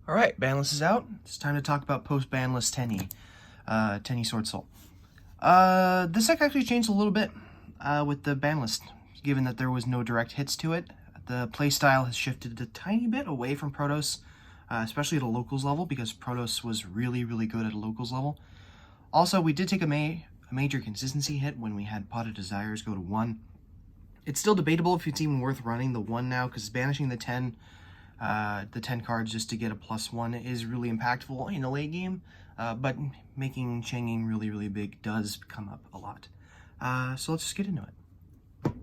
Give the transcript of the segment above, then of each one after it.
Alright, Banlist is out. It's time to talk about post-Banlist Tenyi. Tenyi Swordsoul. This deck actually changed a little bit with the Banlist, given that there was no direct hits to it. The playstyle has shifted a tiny bit away from Protoss, especially at a locals level, because Protoss was really, really good at a locals level. Also, we did take a major consistency hit when we had Pot of Desires go to 1. It's still debatable if it's even worth running the 1 now, because banishing the 10 cards just to get a +1 is really impactful in a late game, but making Changing really, really big does come up a lot. So let's just get into it.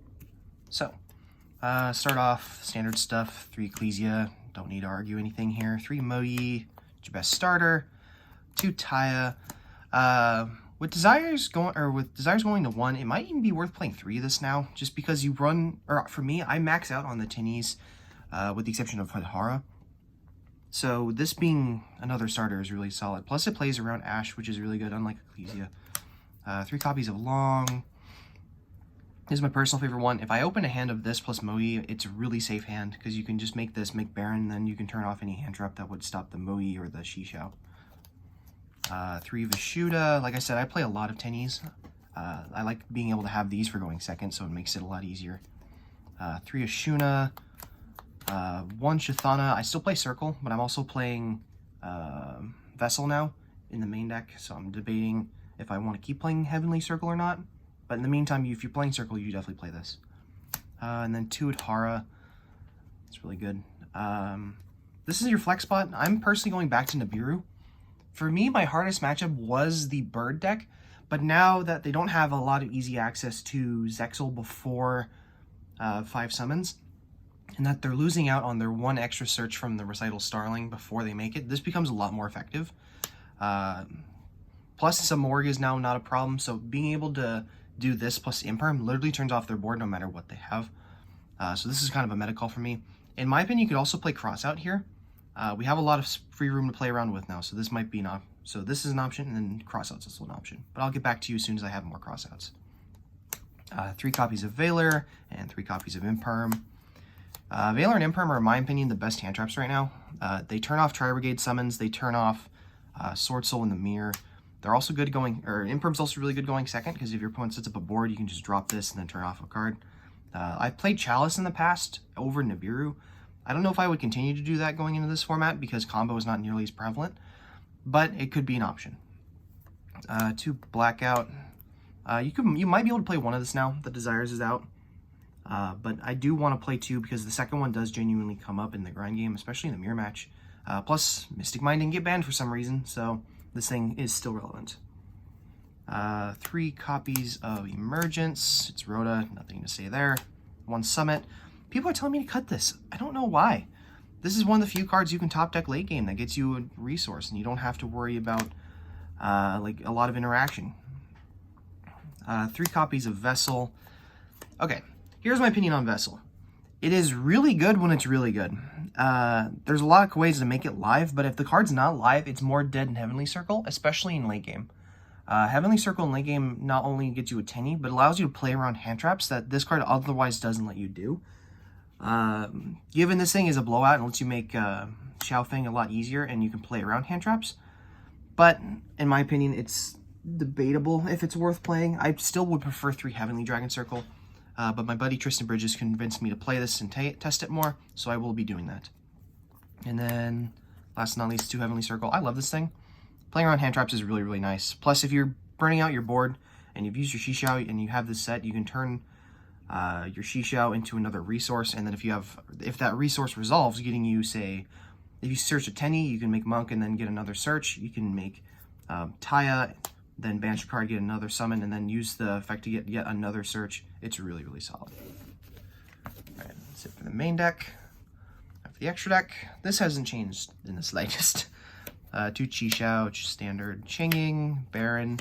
So, start off, standard stuff, 3 Ecclesia, don't need to argue anything here, 3 Moyi, your best starter, 2 Taya. With Desires going to 1, it might even be worth playing 3 of this now, just because you run, or for me, I max out on the Tenyis, with the exception of Hadhara. So this being another starter is really solid. Plus it plays around Ash, which is really good, unlike Ecclesia. 3 copies of Long. This is my personal favorite one. If I open a hand of this plus Moyi, it's a really safe hand, because you can just make this, make Baron, then you can turn off any hand trap that would stop the Moyi or the Shishao. 3 Vishuda. Like I said, I play a lot of Tenyis. I like being able to have these for going second, so it makes it a lot easier. 3 Ashuna. 1 Shathana. I still play Circle, but I'm also playing Vessel now in the main deck, so I'm debating if I want to keep playing Heavenly Circle or not. But in the meantime, if you're playing Circle, you definitely play this. And then 2 Adhara. It's really good. This is your flex spot. I'm personally going back to Nibiru. For me, my hardest matchup was the Bird deck, but now that they don't have a lot of easy access to Zexal before 5 summons, and that they're losing out on their 1 extra search from the Recital Starling before they make it, this becomes a lot more effective. Plus, some Morg is now not a problem, so being able to do this plus Imperm literally turns off their board no matter what they have. So this is kind of a meta call for me. In my opinion, you could also play Crossout here. We have a lot of free room to play around with now, so this might be an so this is an option, and then Crossout's also an option. But I'll get back to you as soon as I have more Crossouts. 3 copies of Valor and 3 copies of Imperm. Valor and Imperm are, in my opinion, the best hand traps right now. They turn off Tri-Brigade summons, they turn off Swordsoul in the mirror. They're also good going, or Imperm's also really good going second, because if your opponent sets up a board, you can just drop this and then turn off a card. I've played Chalice in the past over Nibiru. I don't know if I would continue to do that going into this format, because combo is not nearly as prevalent, but it could be an option. 2 Blackout. You might be able to play 1 of this now. The Desires is out. But I do want to play 2 because the second one does genuinely come up in the grind game, especially in the mirror match. Plus, Mystic Mind didn't get banned for some reason, so this thing is still relevant. 3 copies of Emergence. It's Rhoda, nothing to say there. 1 Summit. People are telling me to cut this. I don't know why. This is one of the few cards you can top deck late game that gets you a resource, and you don't have to worry about like a lot of interaction. 3 copies of Vessel. Okay. Here's my opinion on Vessel. It is really good when it's really good. There's a lot of ways to make it live, but if the card's not live, it's more dead in Heavenly Circle, especially in late game. Heavenly Circle in late game not only gets you a Tenyi, but allows you to play around hand traps that this card otherwise doesn't let you do. Given this thing is a blowout and lets you make Xiaofeng a lot easier, and you can play around hand traps. But, in my opinion, it's debatable if it's worth playing. I still would prefer 3 Heavenly Dragon Circle. But my buddy Tristan Bridges convinced me to play this and test it more, so I will be doing that. And then, last but not least, 2 Heavenly Circle. I love this thing. Playing around hand traps is really, really nice. Plus, if you're burning out your board and you've used your Shishao and you have this set, you can turn your Shishao into another resource, and then if that resource resolves, getting you, say, if you search a Tenyi, you can make Monk and then get another search. You can make Taya, then banish a card, get another summon, and then use the effect to get yet another search. It's really, really solid. Alright, that's it for the main deck. Now for the extra deck, this hasn't changed in the slightest. 2 Qishao, which is standard. Changing, Baron.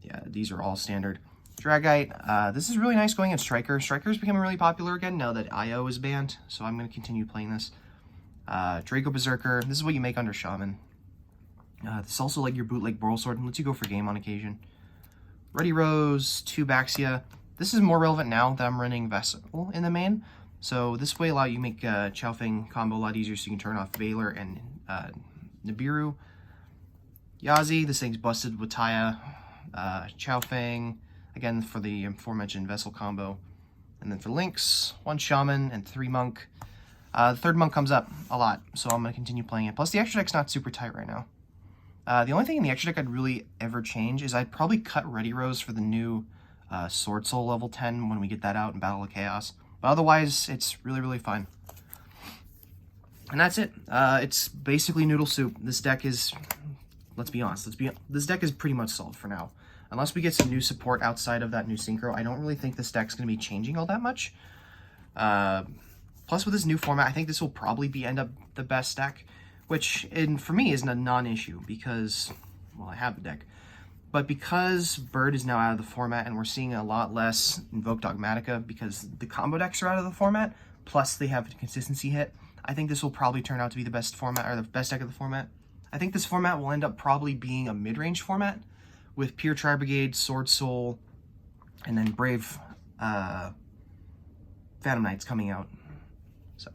Yeah, these are all standard. Dragite. This is really nice going at Striker. Striker is becoming really popular again now that IO is banned, so I'm going to continue playing this. Draco Berserker. This is what you make under Shaman. This is also like your bootleg Boral Sword and lets you go for game on occasion. Ruddy Rose, 2 Baxia. This is more relevant now that I'm running Vessel in the main. So this way allow you to make Xiaofeng combo a lot easier, so you can turn off Valor and Nibiru, Yazi, this thing's busted with Taya, Chao Fang, again for the aforementioned Vessel combo. And then for Lynx, 1 Shaman and 3 Monk. The 3rd Monk comes up a lot, so I'm going to continue playing it. Plus the extra deck's not super tight right now. The only thing in the extra deck I'd really ever change is I'd probably cut Ready Rose for the new Swordsoul level 10 when we get that out in Battle of Chaos. But otherwise, it's really, really fine. And that's it. It's basically noodle soup. This deck is, let's be honest, this deck is pretty much solved for now. Unless we get some new support outside of that new synchro, I don't really think this deck's going to be changing all that much. Plus, with this new format, I think this will probably end up the best deck, which for me isn't a non-issue because, well, I have the deck. But because Bird is now out of the format and we're seeing a lot less Invoke Dogmatica because the combo decks are out of the format, plus they have a consistency hit, I think this will probably turn out to be the best format, or the best deck of the format. I think this format will end up probably being a mid-range format with Pure Tri-Brigade, Swordsoul, and then Brave Phantom Knights coming out. So,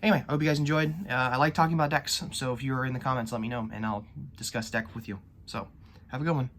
anyway, I hope you guys enjoyed. I like talking about decks, so if you're in the comments, let me know, and I'll discuss deck with you. So, have a good one.